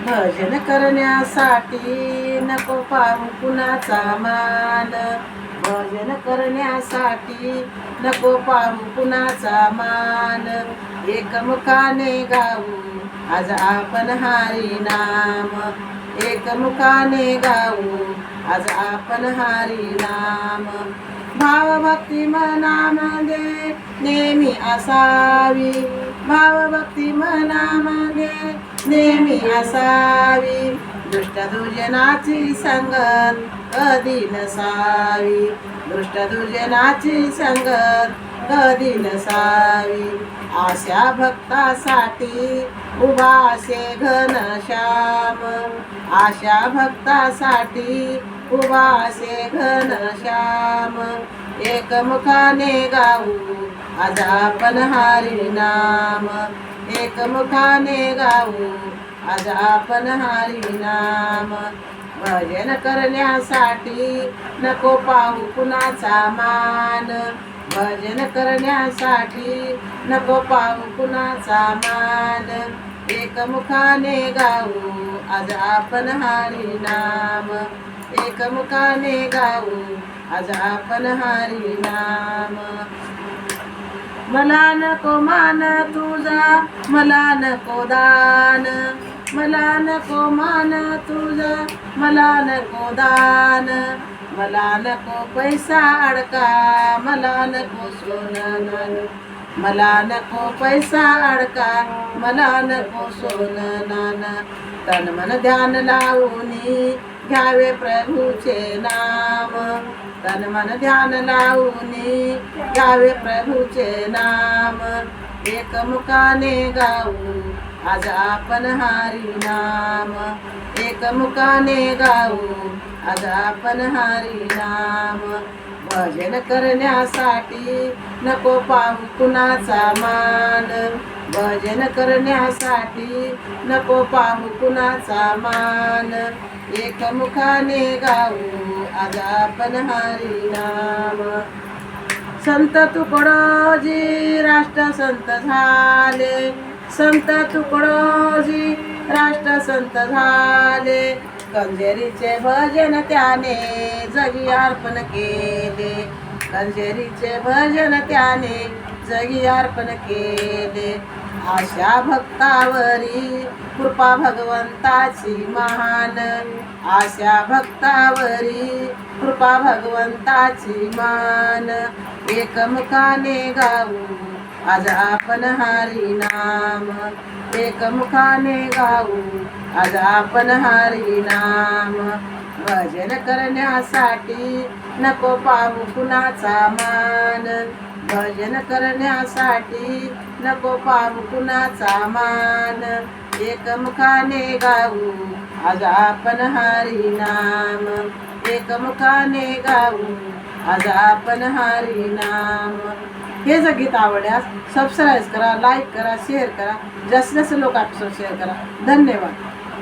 भजन करण्यासाठी नको पाहू कुणाचा मान, भजन करण्यासाठी नको पाहू कुणाचा मान, एकमुखाने गाऊ आज आपण हरी नाम, एकमुखाने गाऊ आज आपण हरी नाम. भावभक्ती मनामध्ये नेहमी असावी, भावभक्ती मनामध्ये नेहमी असावी, दुष्ट दुर्जनाची संगत कधी नसावी, दुष्ट दुर्जनाची संगत कधी नसावी. आशा भक्तासाठी उभा असे घनश्याम, आशा भक्तासाठी उभा असे घनश्याम, एकमुखाने गाऊ आज आपण हरी नाम, एकमुखाने गाऊ आज आपण हरी नाम. भजन करण्यासाठी नको पाहू कुणाचा मान, भजन करण्यासाठी नको पाहू कुणाचा मान, एकमुखाने गाऊ आज आपण हरी नाम, एकमुखाने गाऊ आज आपण हरी नाम. मला नको मान तुझा, मला नको दान, मला नको मान तुझा, मला नको दान, मला नको पैसा अडका, मला नको सोनं नान, मला नको पैसा अडका, मला नको सोनं नान. तन मन ध्यान लावूनी घ्यावे प्रभूचे नाम, तन मन ध्यान लावूनी घ्यावे प्रभूचे नाम, एकमुखाने गाऊ आज आपण हरी नाम, एकमुखाने गाऊ आज आपण हरी नाम. भजन करण्यासाठी नको पाहू कुणाचा मान, भजन करण्यासाठी नको पाहू कुणाचा मान, एकमुखाने गाऊ आज आपण हरी नाम. संत तुकडोजी राष्ट्रसंत झाले, संत तुकडोजी राष्ट्रसंत झाले, कंजेरीचे भजन त्याने जगी अर्पण केले, कंजेरीचे भजन त्याने जगी अर्पण केले. आशा भक्तावरी कृपा भगवंताची महान, आशा भक्तावरी कृपा भगवंताची मान, एकमुखाने गाऊ आज आपण हरी नाम, एकमुखाने गाऊ आज आपण हरी नाम. भजन करण्यासाठी नको पाहू कुणाचा मान, भजन करण्यासाठी नको पाहू कुणाचा मान, एकमुखाने गाऊ आज आपण हरी नाम, एकमुखाने गाऊ आज आपण हरी नाम. हे जर गीत आवडल्यास सबस्क्राईब करा, लाईक करा, शेअर करा, जास्तीत जास्त लोक एपिसोड शेअर करा. धन्यवाद.